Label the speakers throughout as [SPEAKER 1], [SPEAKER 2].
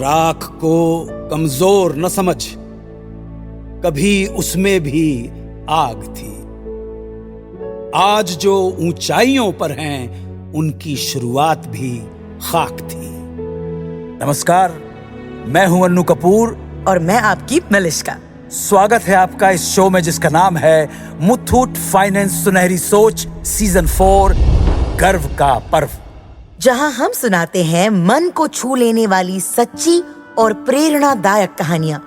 [SPEAKER 1] राख को कमजोर न समझ, कभी उसमें भी आग थी। आज जो ऊंचाइयों पर हैं, उनकी शुरुआत भी खाक थी। नमस्कार, मैं हूं अन्नू कपूर
[SPEAKER 2] और मैं आपकी मलिश्का।
[SPEAKER 1] स्वागत है आपका इस शो में जिसका नाम है मुथूट फाइनेंस सुनहरी सोच सीजन 4 गर्व का पर्व,
[SPEAKER 2] जहां हम सुनाते हैं मन को छू लेने वाली सच्ची और प्रेरणादायक कहानियां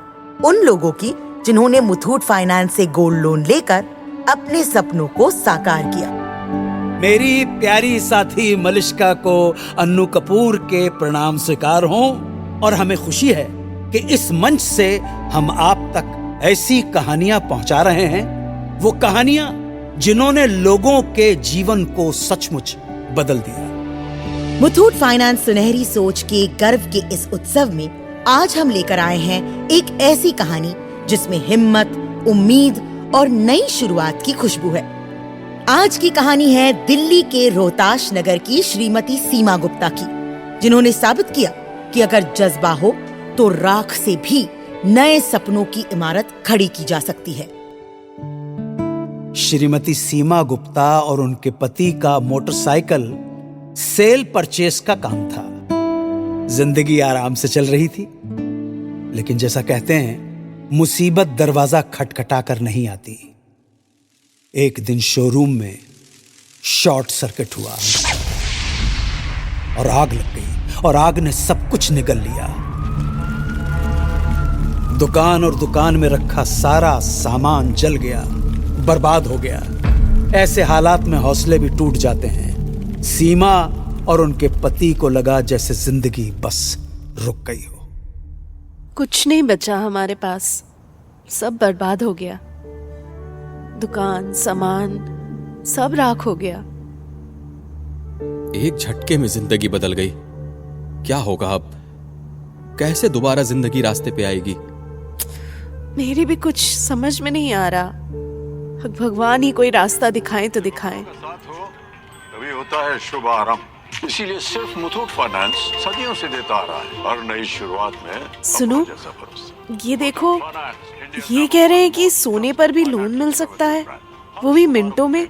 [SPEAKER 2] उन लोगों की जिन्होंने मुथूट फाइनेंस से गोल्ड लोन लेकर अपने सपनों को साकार किया।
[SPEAKER 1] मेरी प्यारी साथी मलिश्का को अन्नू कपूर के प्रणाम स्वीकार हों और हमें खुशी है कि इस मंच से हम आप तक ऐसी कहानियां पहुंचा रहे हैं, वो कहानियां जिन्होंने लोगों के जीवन को सचमुच बदल दिया।
[SPEAKER 2] मुथूट फाइनेंस सुनहरी सोच के गर्व के इस उत्सव में आज हम लेकर आए हैं एक ऐसी कहानी जिसमें हिम्मत, उम्मीद और नई शुरुआत की खुशबू है। आज की कहानी है दिल्ली के रोहताश नगर की श्रीमती सीमा गुप्ता की, जिन्होंने साबित किया कि अगर जज्बा हो तो राख से भी नए सपनों की इमारत खड़ी की जा सकती है।
[SPEAKER 1] श्रीमती सीमा गुप्ता और उनके पति का मोटरसाइकिल सेल परचेस का काम था। जिंदगी आराम से चल रही थी, लेकिन जैसा कहते हैं मुसीबत दरवाजा खटखटा कर नहीं आती। एक दिन शोरूम में शॉर्ट सर्किट हुआ और आग लग गई और आग ने सब कुछ निगल लिया। दुकान और दुकान में रखा सारा सामान जल गया, बर्बाद हो गया। ऐसे हालात में हौसले भी टूट जाते हैं। सीमा और उनके पति को लगा जैसे जिंदगी बस रुक गई हो।
[SPEAKER 3] कुछ नहीं बचा हमारे पास, सब बर्बाद हो गया। दुकान, सामान सब राख हो गया।
[SPEAKER 4] एक झटके में जिंदगी बदल गई। क्या होगा अब? कैसे दोबारा जिंदगी रास्ते पे आएगी?
[SPEAKER 3] मेरी भी कुछ समझ में नहीं आ रहा। भगवान ही कोई रास्ता दिखाएं तो दिखाएं।
[SPEAKER 5] तभी होता है शुभ आरंभ। इसीलिए सिर्फ मुथूट फाइनेंस सदियों से देता आ रहा है हर नई शुरुआत में।
[SPEAKER 3] सुनो, ये देखो, ये कह रहे हैं कि सोने पर भी लोन मिल सकता है, वो भी मिनटों में।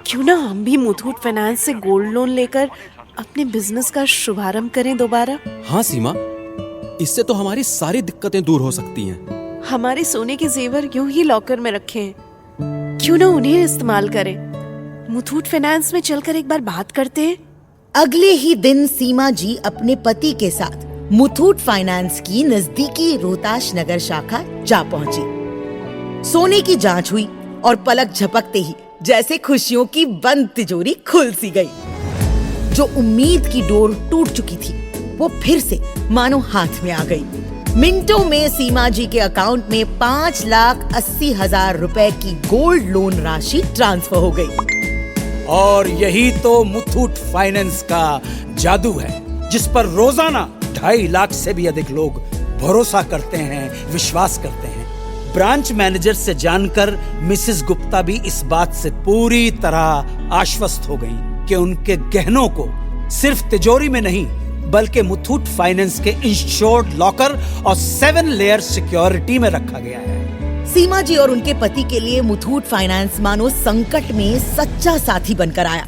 [SPEAKER 3] क्यों ना हम भी मुथूट फाइनेंस से गोल्ड लोन लेकर अपने बिजनेस का शुभारंभ करें दोबारा।
[SPEAKER 4] हाँ सीमा, इससे तो हमारी सारी दिक्कतें दूर हो सकती हैं।
[SPEAKER 3] हमारे सोने के जेवर यूं ही लॉकर में रखे हैं, क्यों ना उन्हें इस्तेमाल करें। मुथूट फाइनेंस में चलकर एक बार बात करते हैं।
[SPEAKER 2] अगले ही दिन सीमा जी अपने पति के साथ मुथूट फाइनेंस की नजदीकी रोहताश नगर शाखा जा पहुंची। सोने की जांच हुई और पलक झपकते ही जैसे खुशियों की बंद तिजोरी खुल सी गई। जो उम्मीद की डोर टूट चुकी थी, वो फिर से मानो हाथ में आ गई। मिनटों में सीमा जी के अकाउंट में 5,80,000 रुपए की गोल्ड लोन राशि ट्रांसफर हो गई।
[SPEAKER 1] और यही तो मुथूट फाइनेंस का जादू है, जिस पर रोजाना 2.5 लाख से भी अधिक लोग भरोसा करते हैं, विश्वास करते हैं। ब्रांच मैनेजर से जानकर मिसेस गुप्ता भी इस बात से पूरी तरह आश्वस्त हो गईं कि उनके गहनों को सिर्फ तिजोरी में नहीं, बल्कि मुथूट फाइनेंस के इंश्योर्ड लॉकर और 7 लेयर सिक्योरिटी में रखा गया है।
[SPEAKER 2] सीमा जी और उनके पति के लिए मुथूट फाइनेंस मानो संकट में सच्चा साथी बनकर आया।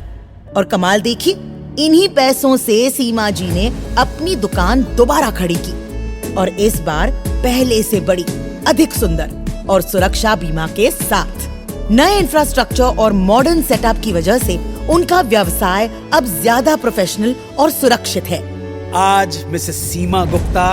[SPEAKER 2] और कमाल देखी, इन्हीं पैसों से सीमा जी ने अपनी दुकान दोबारा खड़ी की, और इस बार पहले से बड़ी, अधिक सुंदर और सुरक्षा बीमा के साथ। नए इंफ्रास्ट्रक्चर और मॉडर्न सेटअप की वजह से उनका व्यवसाय अब ज्यादा प्रोफेशनल और सुरक्षित है।
[SPEAKER 1] आज मिसेस सीमा गुप्ता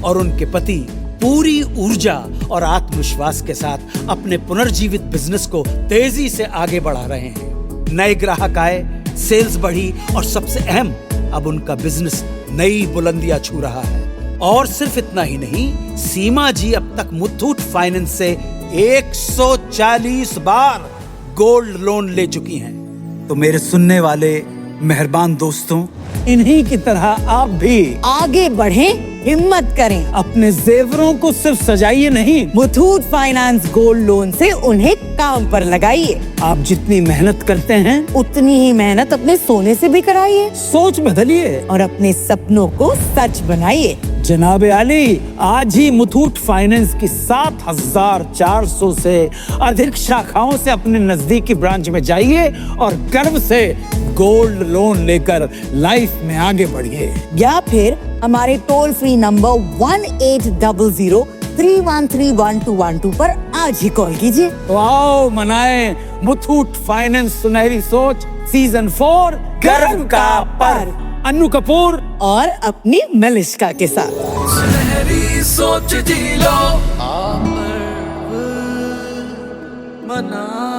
[SPEAKER 1] और उनके पति पूरी ऊर्जा और आत्मविश्वास के साथ अपने पुनर्जीवित बिजनेस को तेजी से आगे बढ़ा रहे हैं। नए ग्राहक आए, सेल्स बढ़ी और सबसे अहम, अब उनका बिजनेस नई बुलंदियां छू रहा है। और सिर्फ इतना ही नहीं, सीमा जी अब तक मुथूट फाइनेंस से 140 बार गोल्ड लोन ले चुकी हैं। तो मेरे सुनने वाले मेहरबान दोस्तों, इन्हीं की तरह आप भी
[SPEAKER 2] आगे बढ़ें, हिम्मत करें।
[SPEAKER 1] अपने जेवरों को सिर्फ सजाइए नहीं,
[SPEAKER 2] मुथूट फाइनेंस गोल्ड लोन से उन्हें काम पर लगाइए।
[SPEAKER 1] आप जितनी मेहनत करते हैं
[SPEAKER 2] उतनी ही मेहनत अपने सोने से भी कराइए
[SPEAKER 1] सोच बदलिए
[SPEAKER 2] और अपने सपनों को सच बनाइए।
[SPEAKER 1] जनाब आली, आज ही मुथूट फाइनेंस की 7,400 से अधिक शाखाओं से अपने नजदीकी ब्रांच में जाइए और गर्व से गोल्ड लोन लेकर लाइफ में आगे बढ़िए।
[SPEAKER 2] या फिर हमारे टोल फ्री नंबर 1800-313-1212 पर आज ही कॉल कीजिए।
[SPEAKER 1] तो आओ मनाएं मुथूट फाइनेंस सुनहरी सोच सीजन 4 गर्व का पर्व। अन्नू कपूर
[SPEAKER 2] और अपनी मलिश्का के साथ।
[SPEAKER 6] सुनहरी सोच जी लो, मना